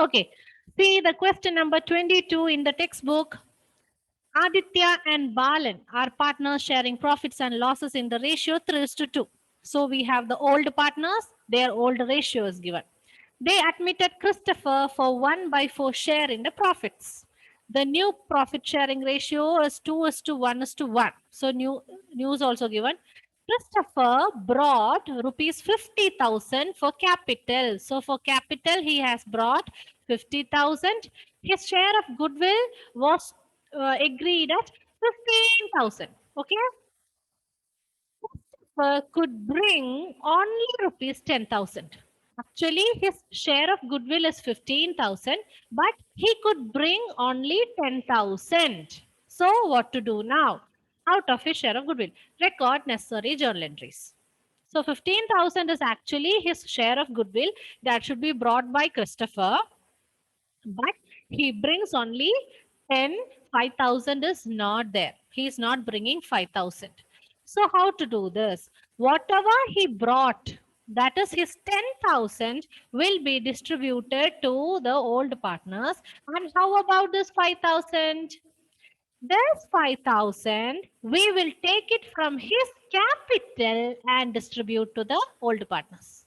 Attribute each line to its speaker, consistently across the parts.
Speaker 1: Okay. See the question number 22 in the textbook. Aditya and Balan are partners sharing profits and losses in the ratio 3:2. So we have the old partners, their old ratio is given. They admitted Christopher for 1/4 share in the profits. The new profit sharing ratio is 2:1:1. So new is also given. Christopher brought rupees 50,000 for capital. So for capital, he has brought 50,000. His share of goodwill was agreed at 15,000. Okay. Christopher could bring only rupees 10,000. Actually, his share of goodwill is 15,000, but he could bring only 10,000. So what to do now? Out of his share of goodwill, record necessary journal entries. So 15,000 is actually his share of goodwill that should be brought by Christopher, but he brings only 10. 5,000 is not there. He is not bringing 5,000. So how to do this? Whatever he brought, that is his 10,000, will be distributed to the old partners. And how about this 5,000? This 5,000, we will take it from his capital and distribute to the old partners.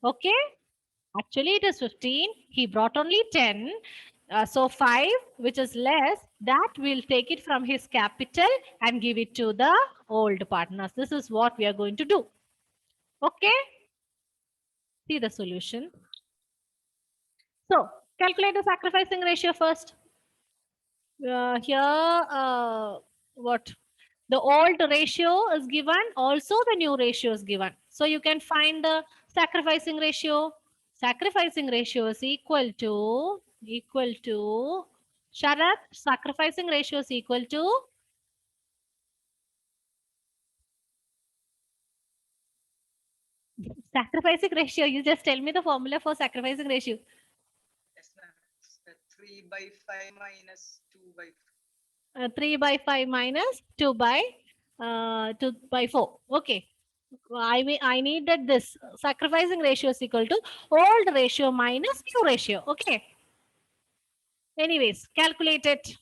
Speaker 1: Okay? Actually, it is 15. He brought only 10. So 5, which is less, that we'll take it from his capital and give it to the old partners. This is what we are going to do. Okay? See the solution. So, calculate the sacrificing ratio first. Here, what? The old ratio is given, also the new ratio is given. So, you can find the sacrificing ratio. Sacrificing ratio is equal to Sharat, sacrificing ratio is equal to sacrificing ratio. You just tell me the formula for sacrificing ratio.
Speaker 2: Yes, ma'am. It's 3/5 minus 2/4.
Speaker 1: 3/5 minus 2/4. Okay. I needed this. Sacrificing ratio is equal to old ratio minus new ratio. Okay. Anyways, calculate it.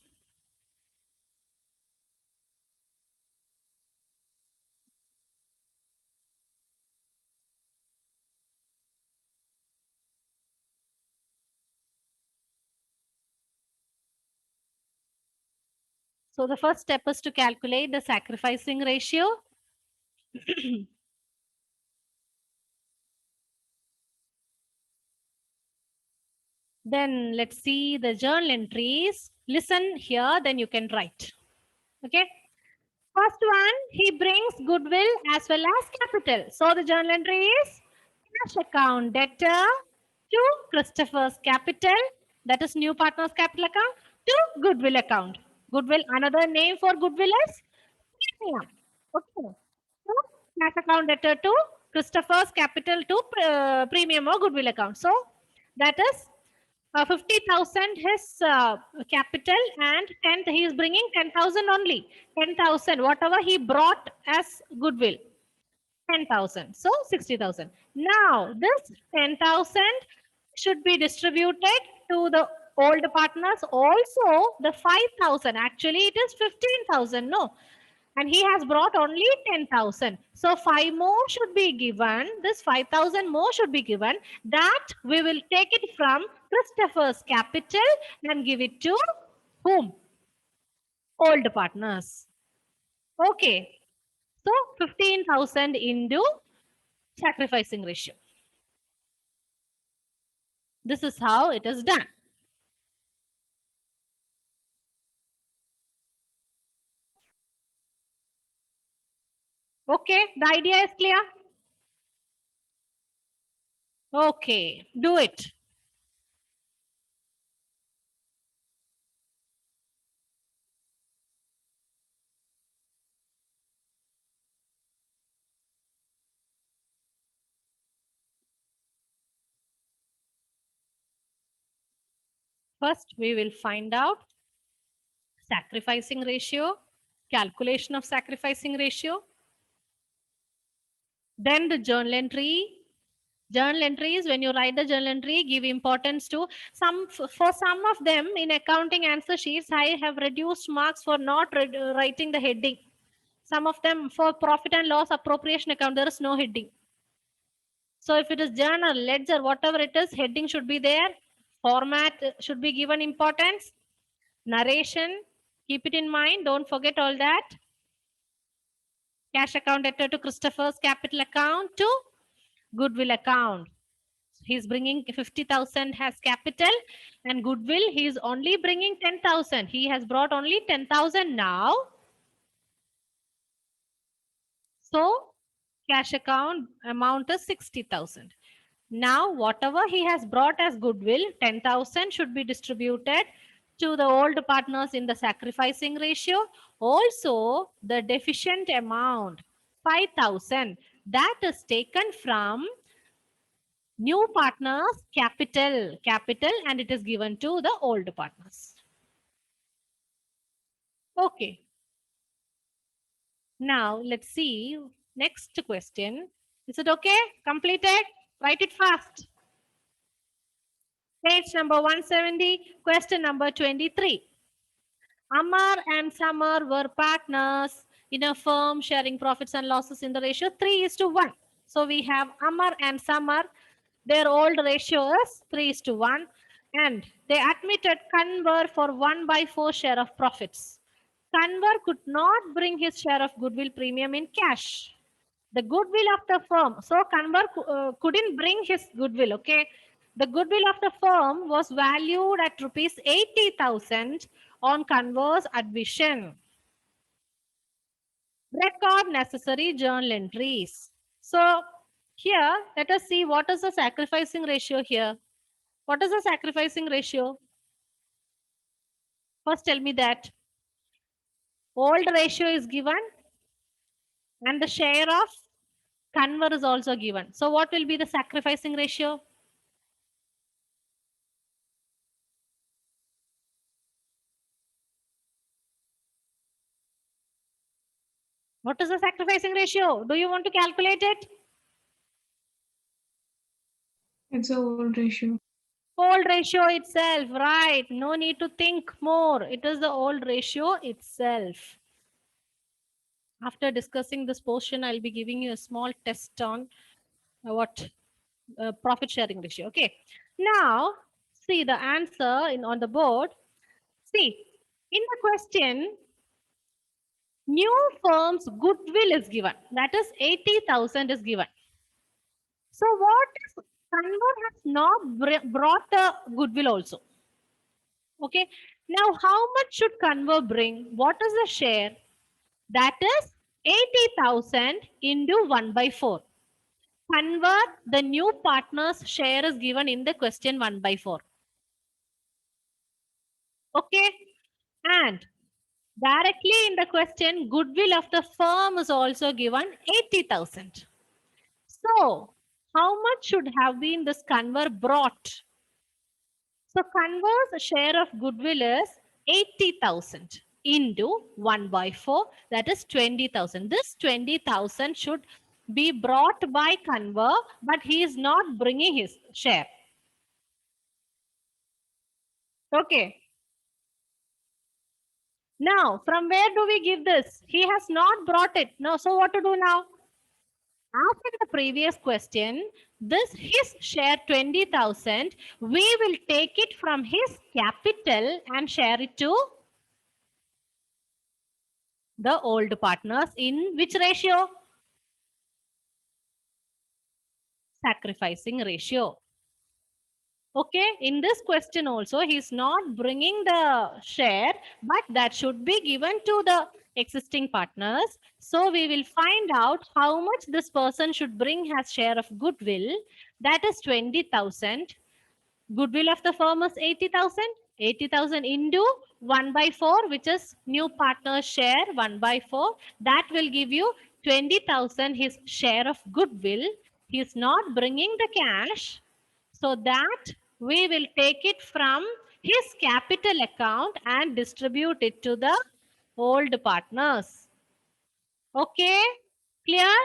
Speaker 1: So the first step is to calculate the sacrificing ratio. Then let's see the journal entries. Listen here, then you can write. Okay. First one, he brings goodwill as well as capital. So the journal entry is cash account debtor to Christopher's capital, that is new partner's capital account, to goodwill account. Goodwill, another name for goodwill is premium. Okay. So cash account debtor to Christopher's capital to premium or goodwill account. So that is 50,000 his capital, and 10 he is bringing 10,000 only. 10,000 whatever he brought as goodwill, 10,000. So 60,000. Now this 10,000 should be distributed to the old partners. Also the 5,000, actually it is 15,000. No, and he has brought only 10,000. So 5 more should be given. This 5,000 more should be given. That we will take it from Christopher's capital and give it to whom? Old partners. Okay. So 15,000 into sacrificing ratio. This is how it is done. Okay. The idea is clear? Okay. Do it. First, we will find out sacrificing ratio, calculation of sacrificing ratio, then the journal entry, Journal entries, when you write the journal entry, give importance to some. For some of them in accounting answer sheets, I have reduced marks for not writing the heading. Some of them for profit and loss appropriation account, there is no heading. So if it is journal, ledger, whatever it is, heading should be there. Format should be given importance. Narration, keep it in mind. Don't forget all that. Cash account debtor to Christopher's capital account to goodwill account. He's bringing 50,000 as capital and goodwill. He is only bringing 10,000. He has brought only 10,000 now. So cash account amount is 60,000. Now, whatever he has brought as goodwill, 10,000 should be distributed to the old partners in the sacrificing ratio. Also, the deficient amount, 5,000, that is taken from new partners capital, and it is given to the old partners. Okay. Now, let's see next question. Is it okay? Completed? Write it fast. Page number 170, question number 23. Amar and Samar were partners in a firm sharing profits and losses in the ratio 3:1. So we have Amar and Samar. Their old ratio is 3:1. And they admitted Kanwar for 1/4 share of profits. Kanwar could not bring his share of goodwill premium in cash. The goodwill of the firm. So Kanwar couldn't bring his goodwill, okay? The goodwill of the firm was valued at rupees 80,000 on Kanwar's admission. Record necessary journal entries. So here, let us see what is the sacrificing ratio here. What is the sacrificing ratio? First tell me that. Old ratio is given and the share of Kanwar is also given. So what will be the sacrificing ratio? What is the sacrificing ratio? Do you want to calculate it?
Speaker 3: It's a old ratio.
Speaker 1: Old ratio itself, right? No need to think more. It is the old ratio itself. After discussing this portion, I'll be giving you a small test on what profit sharing ratio. Okay. Now, see the answer on the board. See, in the question, new firm's goodwill is given. That is 80,000 is given. So what is Kanwar has not brought the goodwill also. Okay. Now, how much should Kanwar bring? What is the share? That is 80,000 into 1/4. Kanwar, the new partner's share is given in the question 1/4. Okay. And directly in the question, goodwill of the firm is also given 80,000. So, how much should have been this Kanwar brought? So, Kanwar's share of goodwill is 80,000 into 1/4, that is 20,000. This 20,000 should be brought by Kanwar, but he is not bringing his share. Okay. Now, from where do we give this? He has not brought it. No, so what to do now? After the previous question, this his share 20,000, we will take it from his capital and share it to the old partners in which ratio? Sacrificing ratio. Okay, in this question also, he is not bringing the share, but that should be given to the existing partners. So we will find out how much this person should bring as share of goodwill. That is 20,000. Goodwill of the firm is 80,000. 80,000 into 1/4, which is new partner's share 1/4. That will give you 20,000 his share of goodwill. He is not bringing the cash. So that we will take it from his capital account and distribute it to the old partners. Okay, clear?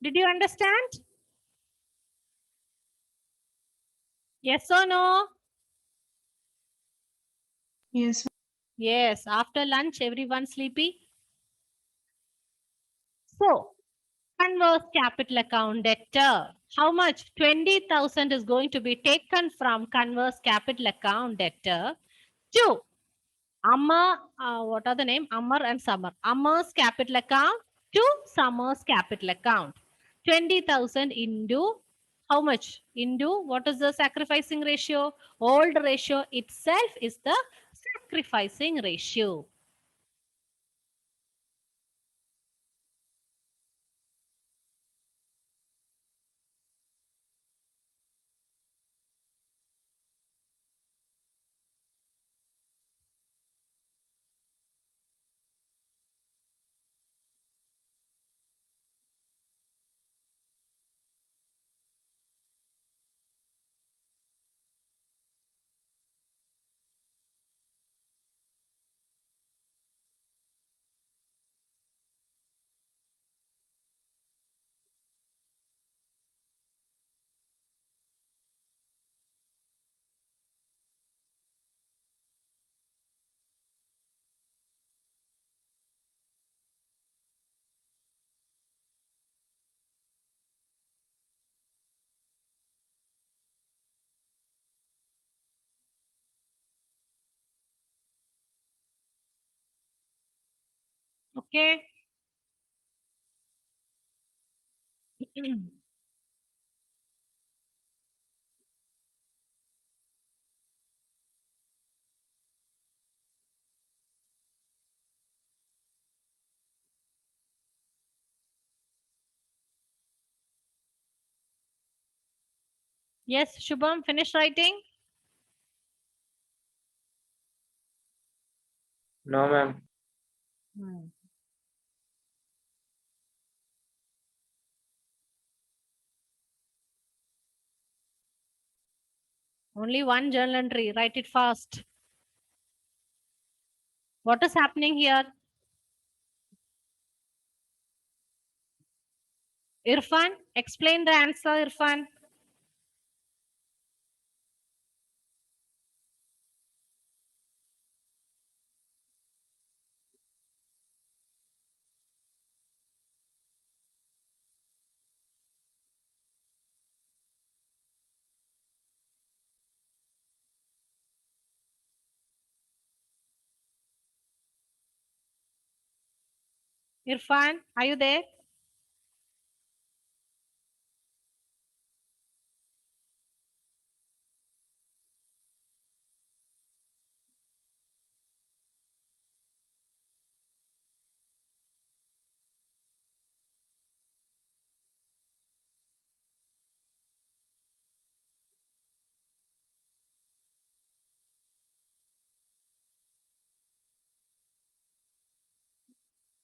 Speaker 1: Did you understand? Yes or no?
Speaker 3: Yes.
Speaker 1: Yes. After lunch, everyone sleepy? So, converse capital account debtor. How much? 20,000 is going to be taken from converse capital account debtor to Amma, what are the name? Amar and Summer. Amar's capital account to Summer's capital account. 20,000 into how much? Into what is the sacrificing ratio? Old ratio itself is the sacrificing ratio. Okay. Yes, Shubham, finish writing.
Speaker 4: No, ma'am.
Speaker 1: Hmm. Only one journal entry. Write it fast. What is happening here? Irfan, explain the answer, Irfan. Irfan, are you there?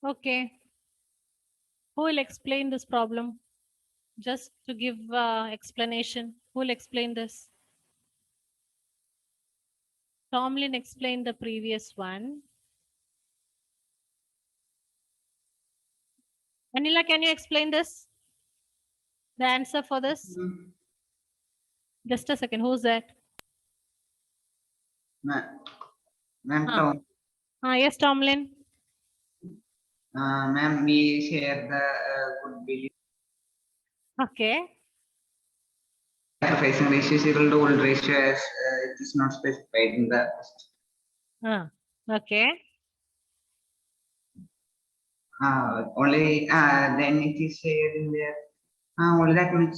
Speaker 1: Okay. Who will explain this problem? Just to give explanation. Who will explain this? Tomlin explained the previous one. Anila, can you explain this? The answer for this? Just a second. Who's that?
Speaker 5: Ma'am,
Speaker 1: Ah. Yes, Tomlin.
Speaker 5: ma'am, we share the goodwill.
Speaker 1: Okay.
Speaker 5: Sacrificing ratio is equal to old ratio as it is not specified in the.
Speaker 1: Okay.
Speaker 5: Only then it is shared in there. Only that much.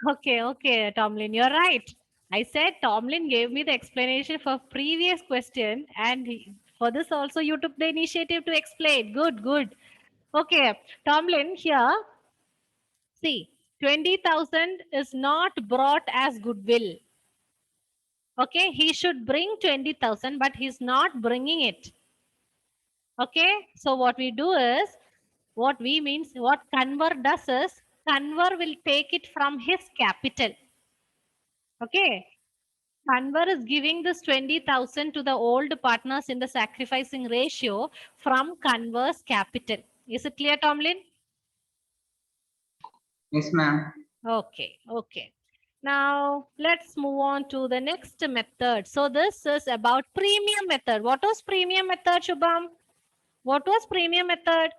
Speaker 1: Okay, Tomlin, you're right. I said Tomlin gave me the explanation for previous question, and for this also you took the initiative to explain. Good. Okay, Tomlin, here, see, 20,000 is not brought as goodwill. Okay, he should bring 20,000, but he's not bringing it. Okay, so what we do is, what Conver does is, Conver will take it from his capital. Okay, Conver is giving this 20,000 to the old partners in the sacrificing ratio from Conver's capital. Is it clear, Tomlin?
Speaker 5: Yes, ma'am.
Speaker 1: Okay. Now, let's move on to the next method. So, this is about premium method. What was premium method, Shubham? What was premium method?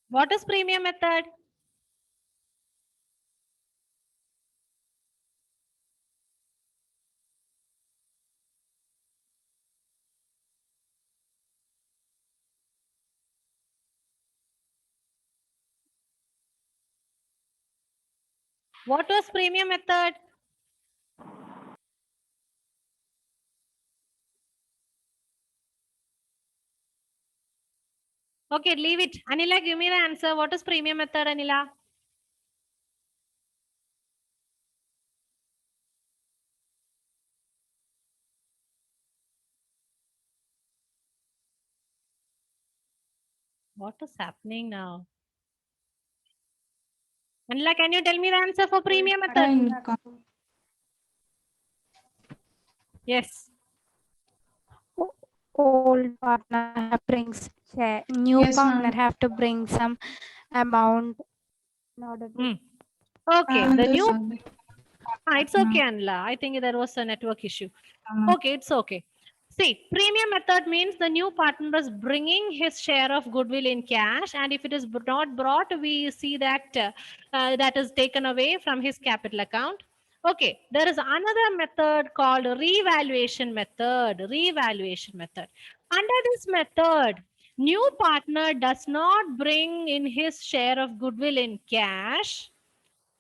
Speaker 1: What is premium method? What was premium method? Okay, leave it. Anila, give me the answer. What is premium method, Anila? What is happening now? Anila, can you tell me the answer for premium method?
Speaker 3: Income.
Speaker 1: Yes.
Speaker 4: Old partner brings share, new
Speaker 3: Yes,
Speaker 4: partner
Speaker 3: ma'am.
Speaker 4: have to bring some amount in order to.
Speaker 1: Hmm. Okay, the
Speaker 3: This,
Speaker 1: new. It's okay, Anila. I think there was a network issue. Okay, it's okay. See, premium method means the new partner is bringing his share of goodwill in cash, and if it is not brought, we see that that is taken away from his capital account. Okay, there is another method called revaluation method. Revaluation method. Under this method, new partner does not bring in his share of goodwill in cash.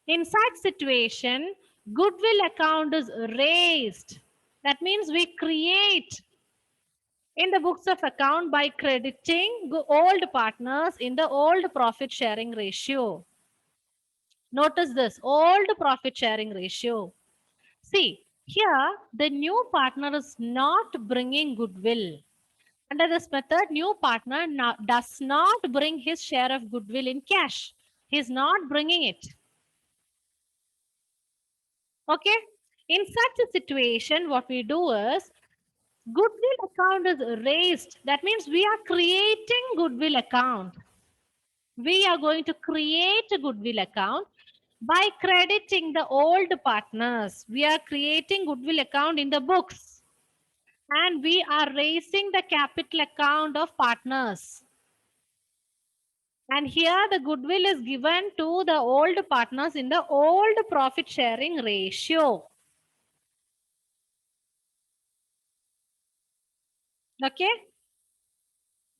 Speaker 1: In such situation, goodwill account is raised. That means we create in the books of account by crediting old partners in the old profit sharing ratio. Notice this, old profit sharing ratio. See, here the new partner is not bringing goodwill. Under this method, new partner does not bring his share of goodwill in cash. He is not bringing it. Okay. In such a situation, what we do is goodwill account is raised. That means we are creating goodwill account. We are going to create a goodwill account by crediting the old partners. We are creating goodwill account in the books and we are raising the capital account of partners. And here the goodwill is given to the old partners in the old profit sharing ratio. Okay.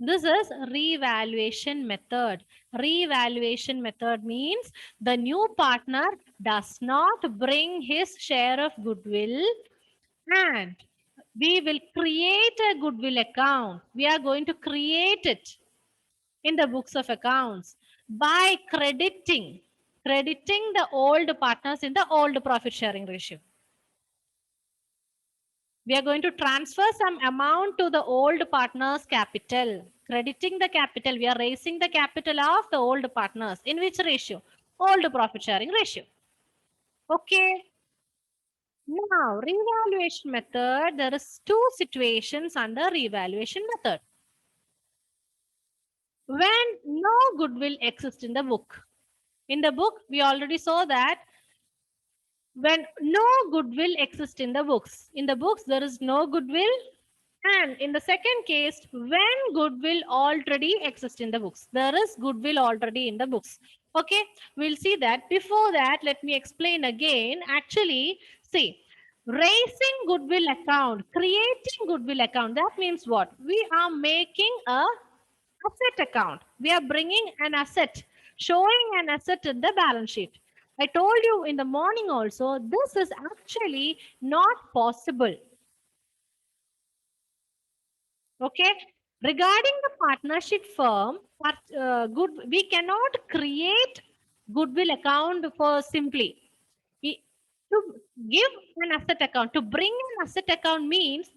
Speaker 1: This is revaluation method. Revaluation method means the new partner does not bring his share of goodwill and we will create a goodwill account. We are going to create it in the books of accounts by crediting the old partners in the old profit sharing ratio. We are going to transfer some amount to the old partner's capital. Crediting the capital, we are raising the capital of the old partners. In which ratio? Old profit sharing ratio. Okay. Now, revaluation method, there is two situations under revaluation method. When no goodwill exists in the book. In the book, we already saw that when no goodwill exists in the books. In the books, there is no goodwill. And in the second case, when goodwill already exists in the books, there is goodwill already in the books. Okay, we'll see that. Before that, let me explain again. Actually, see, raising goodwill account, creating goodwill account, that means what? We are making a asset account. We are bringing an asset, showing an asset in the balance sheet. I told you in the morning also, this is actually not possible. Okay. Regarding the partnership firm, we cannot create goodwill account for simply. To give an asset account, to bring an asset account means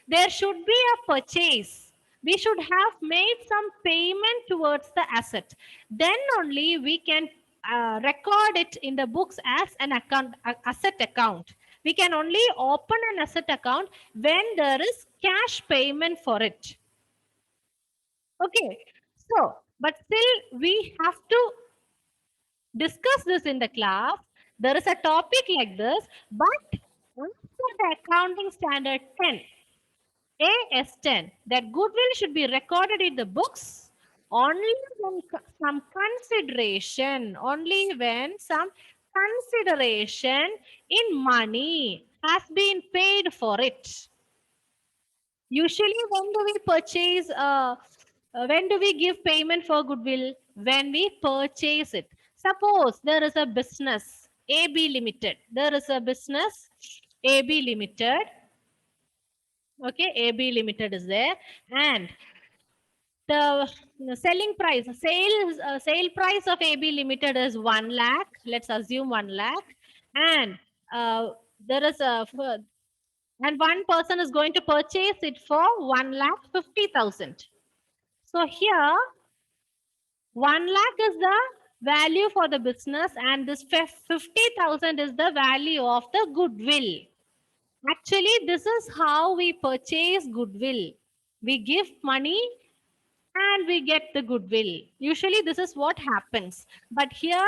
Speaker 1: there should be a purchase. We should have made some payment towards the asset. Then only we can record it in the books as an account, asset account. We can only open an asset account when there is cash payment for it. Okay, so, but still we have to discuss this in the class. There is a topic like this, but for the accounting standard 10, AS10, that goodwill should be recorded in the books only when only when some consideration in money has been paid for it. Usually, when do we give payment for goodwill? When we purchase it. Suppose there is a business, AB Limited. There is a business, AB Limited. Okay, AB Limited is there. And the selling price, sale price of AB Limited is 1 lakh. Let's assume 1 lakh. And there is a and one person is going to purchase it for 1,50,000. So here 1 lakh is the value for the business and this 50,000 is the value of the goodwill. Actually, this is how we purchase goodwill. We give money and we get the goodwill. Usually this is what happens. But here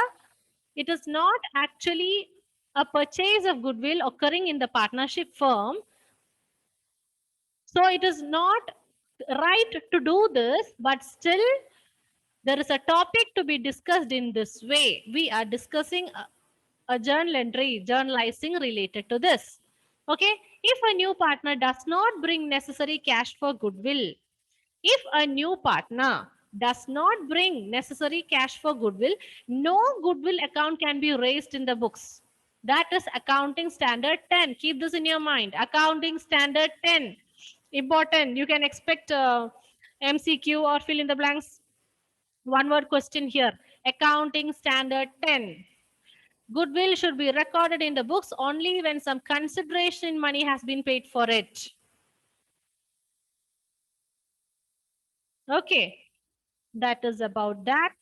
Speaker 1: it is not actually a purchase of goodwill occurring in the partnership firm. So it is not right to do this, but still there is a topic to be discussed in this way. We are discussing a journal entry, journalizing related to this. Okay, if a new partner does not bring necessary cash for goodwill, if a new partner does not bring necessary cash for goodwill, no goodwill account can be raised in the books. That is accounting standard 10. Keep this in your mind. Accounting standard 10. Important. You can expect MCQ or fill in the blanks. One word question here. Accounting standard 10. Goodwill should be recorded in the books only when some consideration in money has been paid for it. Okay, that is about that.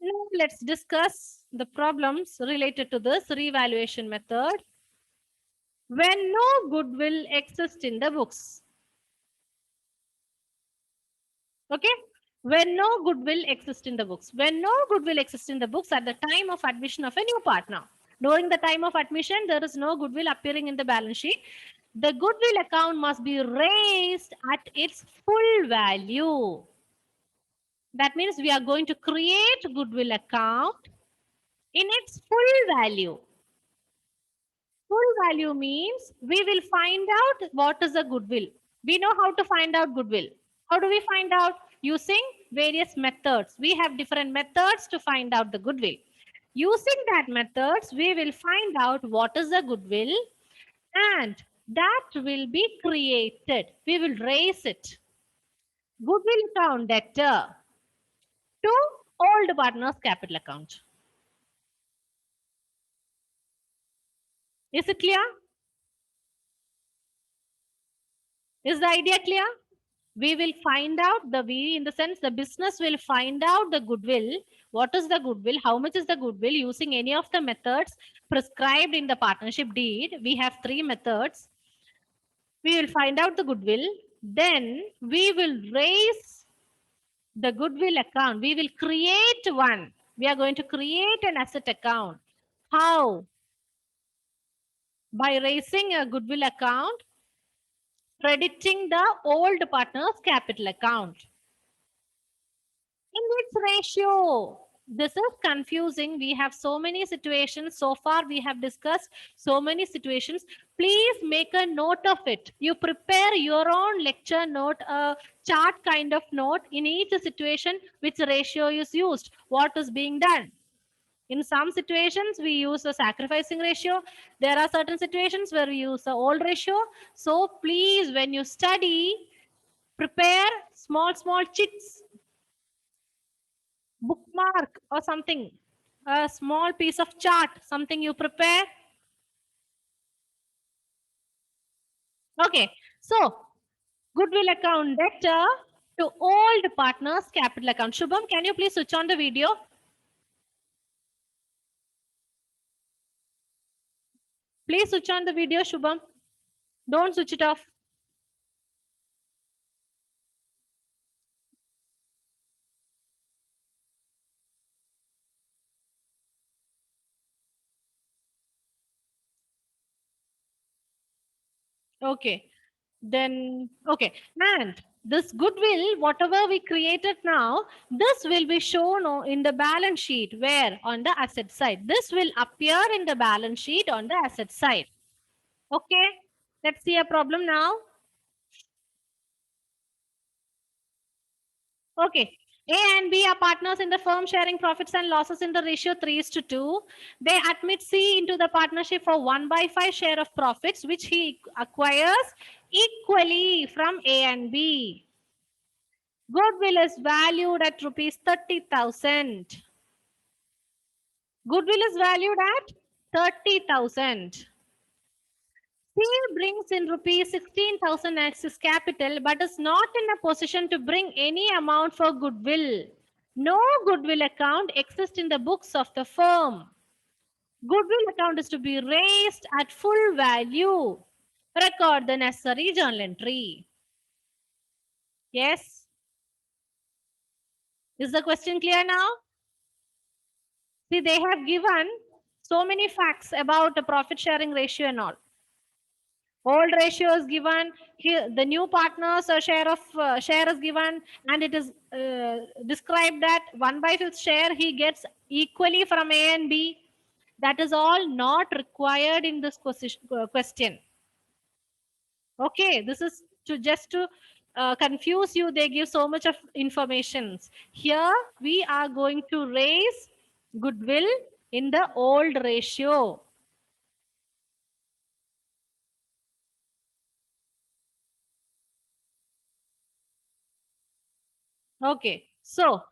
Speaker 1: Now let's discuss the problems related to this revaluation method. When no goodwill exists in the books. Okay, when no goodwill exists in the books. When no goodwill exists in the books at the time of admission of a new partner. During the time of admission, there is no goodwill appearing in the balance sheet. The goodwill account must be raised at its full value. That means we are going to create goodwill account in its full value. Full value means we will find out what is the goodwill. We know how to find out goodwill. How do we find out? Using various methods. We have different methods to find out the goodwill. Using that methods, we will find out what is the goodwill and that will be created. We will raise it. Goodwill account debtor to old partner's capital account. Is it clear? Is the idea clear? We will find out in the sense the business will find out the goodwill. What is the goodwill? How much is the goodwill using any of the methods prescribed in the partnership deed? We have 3 methods. We will find out the goodwill. Then we will raise the goodwill account. We will create one. We are going to create an asset account. How? By raising a goodwill account, crediting the old partner's capital account. In which ratio? This is confusing. We have so many situations. So far, we have discussed so many situations. Please make a note of it. You prepare your own lecture note, a chart kind of note in each situation, which ratio is used, what is being done. In some situations, we use a sacrificing ratio. There are certain situations where we use the old ratio. So please, when you study, prepare small chits, bookmark or something, a small piece of chart, something you prepare. Okay, so goodwill account debtor to old partner's capital account. Shubham, can you please switch on the video? Please switch on the video, Shubham. Don't switch it off. Okay. Then, okay. And this goodwill, whatever we created now, this will be shown in the balance sheet. Where? On the asset side. This will appear in the balance sheet on the asset side. Okay. Let's see a problem now. Okay. A and B are partners in the firm sharing profits and losses in the ratio 3:2. They admit C into the partnership for 1/5 share of profits, which he acquires equally from A and B. Goodwill is valued at rupees 30,000. Goodwill is valued at 30,000. C brings in rupees 16,000 as his capital, but is not in a position to bring any amount for goodwill. No goodwill account exists in the books of the firm. Goodwill account is to be raised at full value. Record the necessary journal entry. Yes? Is the question clear now? See, they have given so many facts about the profit sharing ratio and all. Old ratio is given. Here, the new partners share is given, and it is described that 1/5 share he gets equally from A and B. That is all not required in this question. Okay, this is to confuse you. They give so much of information. Here we are going to raise goodwill in the old ratio. Okay, so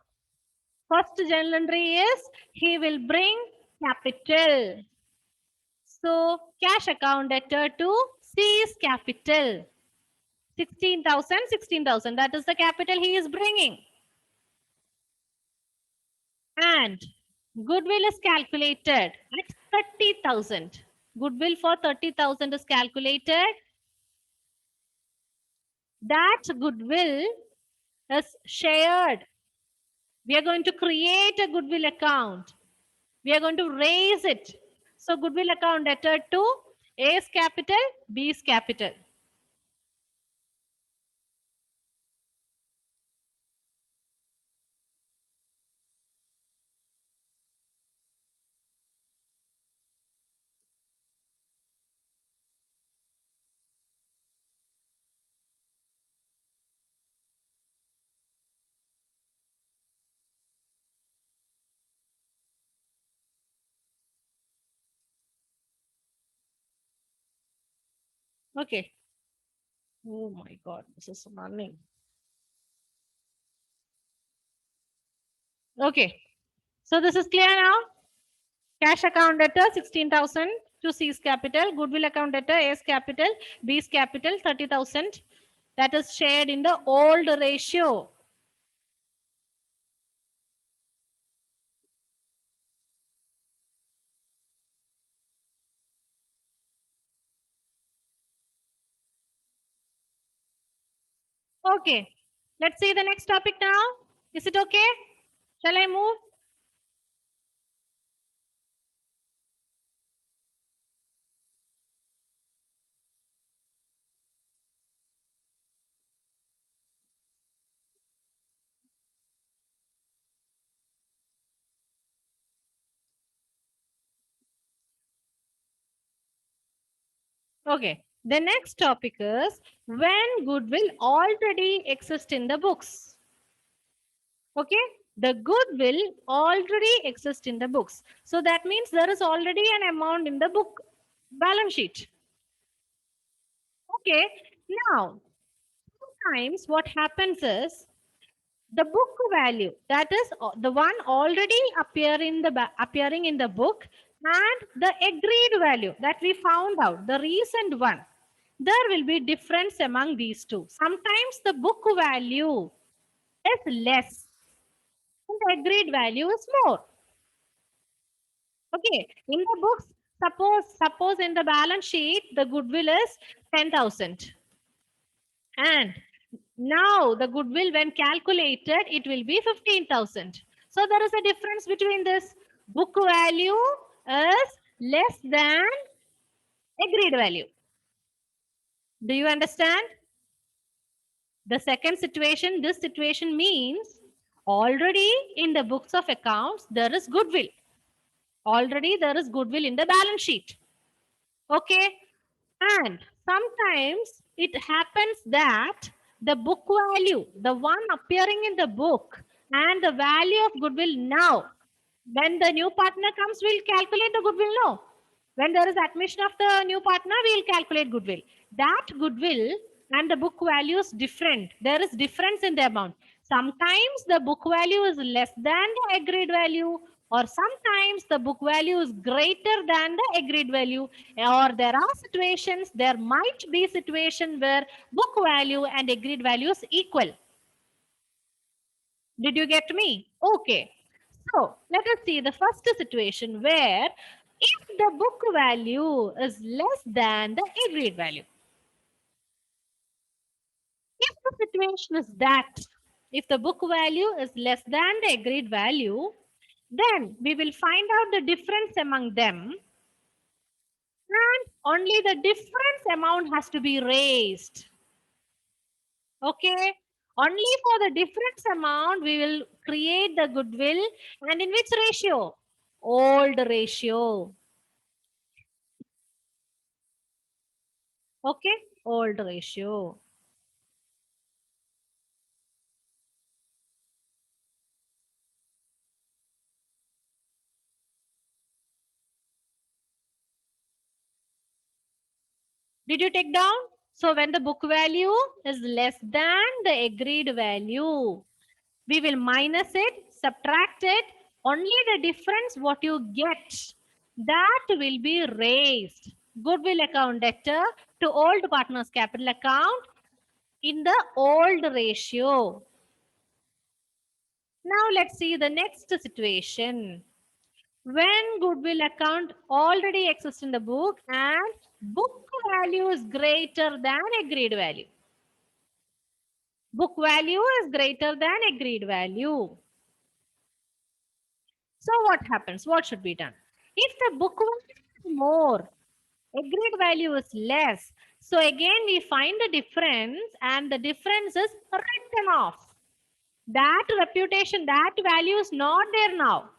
Speaker 1: first journal entry is he will bring capital. So cash account debtor to seize capital. 16,000, 16,000. That is the capital he is bringing. And goodwill is calculated at 30,000. Goodwill for 30,000 is calculated. That goodwill is shared. We are going to create a goodwill account. We are going to raise it. So goodwill account debtor to A's capital, B's capital. Okay. Oh my God, this is running. Okay. So this is clear now. Cash account debtor 16,000 to C's capital. Goodwill account debtor A's capital, B's capital 30,000. That is shared in the old ratio. Okay. Let's see the next topic now. Is it okay? Shall I move? Okay. The next topic is when goodwill already exists in the books. Okay. The goodwill already exists in the books. So that means there is already an amount in the book balance sheet. Okay. Now, sometimes what happens is the book value, that is the one already appearing in the book, and the agreed value that we found out, the recent one, there will be difference among these two. Sometimes the book value is less and the agreed value is more. Okay, in the books Suppose in the balance sheet, the goodwill is 10,000. And now the goodwill when calculated, it will be 15,000. So there is a difference between this. Book value is less than agreed value. Do you understand? The second situation, this situation means already in the books of accounts, there is goodwill. Already there is goodwill in the balance sheet. Okay. And sometimes it happens that the book value, the one appearing in the book, and the value of goodwill now, when the new partner comes, we'll calculate the goodwill now. When there is admission of the new partner, we'll calculate goodwill. That goodwill and the book value is different. There is difference in the amount. Sometimes the book value is less than the agreed value, or sometimes the book value is greater than the agreed value, or there are situations, there might be situation where book value and agreed value is equal. Did you get me? Okay. So let us see the first situation where if the book value is less than the agreed value. If the situation is that if the book value is less than the agreed value, then we will find out the difference among them, and only the difference amount has to be raised. Okay. Only for the difference amount we will create the goodwill, and in which ratio? Old ratio. Okay. Old ratio. Did you take down? So when the book value is less than the agreed value, we will minus it, subtract it. Only the difference what you get, that will be raised. Goodwill account debtor to old partners capital account in the old ratio. Now let's see the next situation. When goodwill account already exists in the book and book value is greater than agreed value. Book value is greater than agreed value. So what happens? What should be done? If the book value is more, agreed value is less. So again we find the difference, and the difference is written off. That reputation, that value is not there now.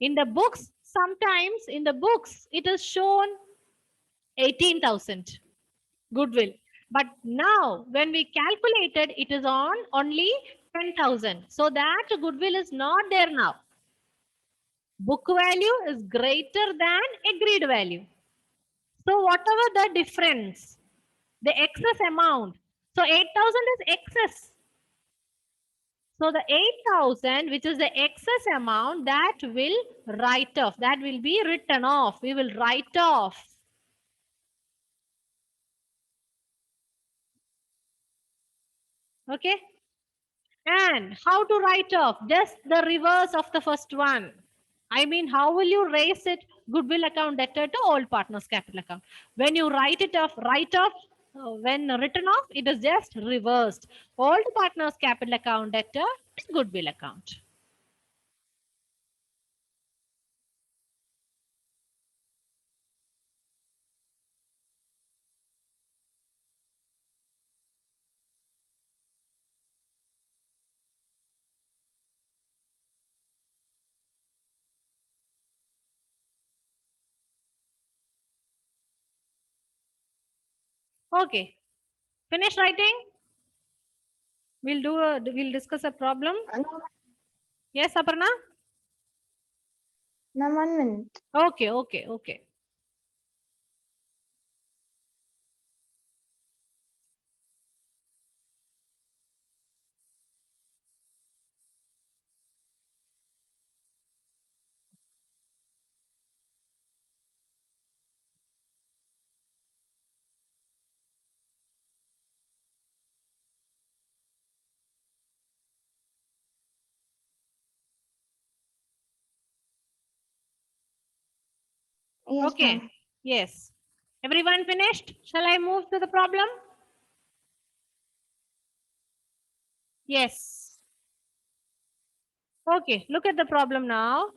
Speaker 1: In the books, sometimes in the books, it is shown 18,000 goodwill. But now when we calculated, it is on only 10,000. So that goodwill is not there now. Book value is greater than agreed value. So whatever the difference, the excess amount. So 8,000 is excess. So the 8,000, which is the excess amount, that will write off. That will be written off. We will write off. Okay. And how to write off? Just the reverse of the first one. I mean, how will you raise it? Goodwill account debtor to old partners capital account. When you write it off, when written off, it is just reversed. Old partners capital account debtor to goodwill account. Okay. Finish writing. We'll discuss a problem. Yes, Aparna?
Speaker 4: No, 1 minute.
Speaker 1: Okay.
Speaker 4: Yes,
Speaker 1: Okay.
Speaker 4: ma'am.
Speaker 1: Yes. Everyone finished? Shall I move to the problem? Yes. Okay. Look at the problem now.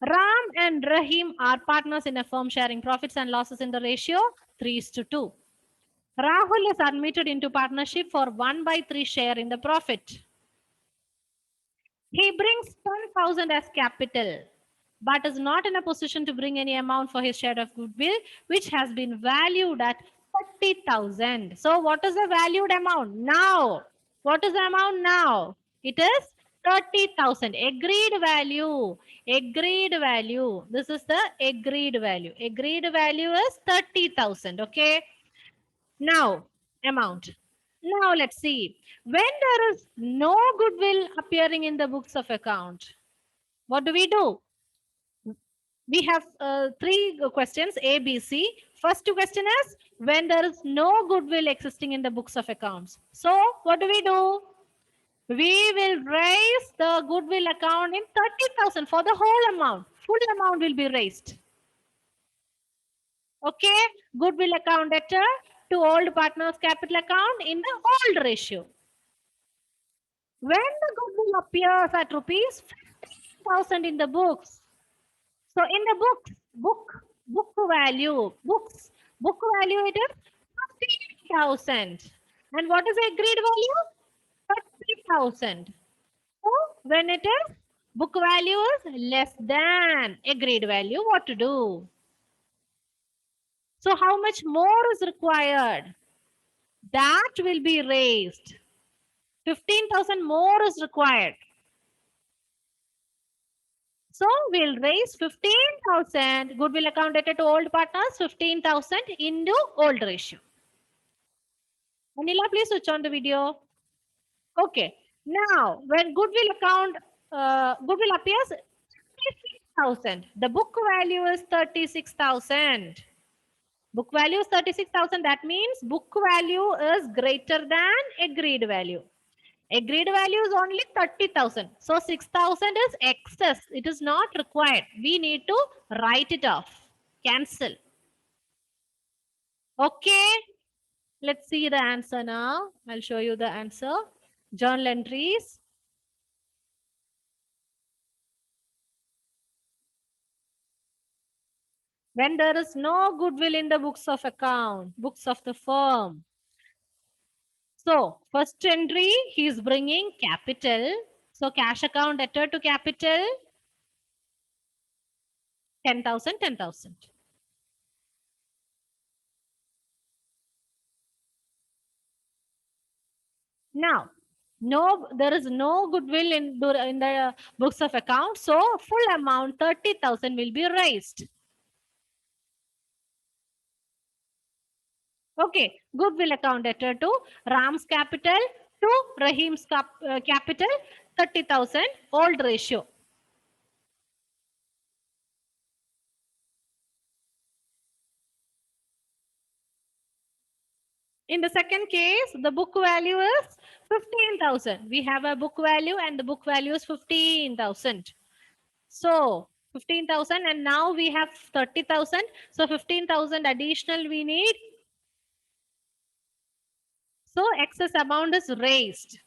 Speaker 1: Ram and Rahim are partners in a firm sharing profits and losses in the ratio 3:2. Rahul is admitted into partnership for 1/3 share in the profit. He brings 10,000 as capital, but is not in a position to bring any amount for his share of goodwill, which has been valued at 30,000. So, what is the valued amount now? What is the amount now? It is 30,000. Agreed value. Agreed value. This is the agreed value. Agreed value is 30,000. Okay. Now, amount. Now, let's see. When there is no goodwill appearing in the books of account, what do? We have three questions A, B, C. First question is when there is no goodwill existing in the books of accounts. So, what do? We will raise the goodwill account in 30,000 for the whole amount. Full amount will be raised. Okay, goodwill account debtor to old partners capital account in the old ratio. When the goodwill appears at rupees 50,000 in the books, so in the book value, book value it is 15,000. And what is the agreed value? 30,000. So when it is book value is less than agreed value, what to do? So how much more is required? That will be raised. 15,000 more is required. So we'll raise 15,000 goodwill account debtor to old partners, 15,000 into old ratio. Manila, please switch on the video. Okay. Now, when goodwill account goodwill appears 36,000, the book value is 36,000. Book value is 36,000. That means book value is greater than agreed value. Agreed value is only 30,000. So 6,000 is excess. It is not required. We need to write it off. Cancel. Okay. Let's see the answer now. I'll show you the answer. Journal entries. When there is no goodwill in the books of account, books of the firm. So first entry, he is bringing capital. So cash account debtor to capital, 10,000, 10,000. Now, there is no goodwill in the books of account. So full amount 30,000 will be raised. Okay, goodwill account debtor to Ram's capital to Rahim's capital 30,000 old ratio. In the second case, the book value is 15,000. We have a book value and the book value is 15,000. So 15,000 and now we have 30,000. So 15,000 additional we need. So excess amount is raised.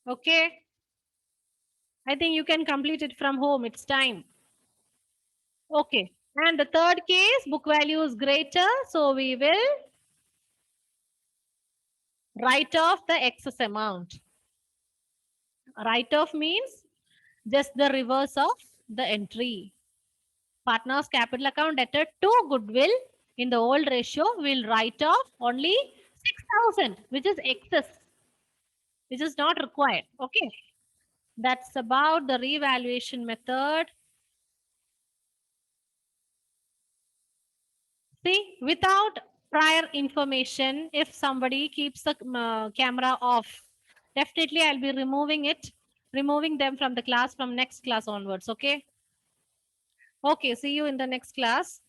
Speaker 1: Okay. I think you can complete it from home. It's time. Okay. And the third case, book value is greater. So we will write off the excess amount. Write off means just the reverse of the entry. Partners capital account debtor to goodwill in the old ratio will write off only 6,000, which is excess, which is not required. Okay. That's about the revaluation method. See, without prior information, if somebody keeps the camera off, definitely I'll be removing them from the class from next class onwards. Okay. Okay. See you in the next class.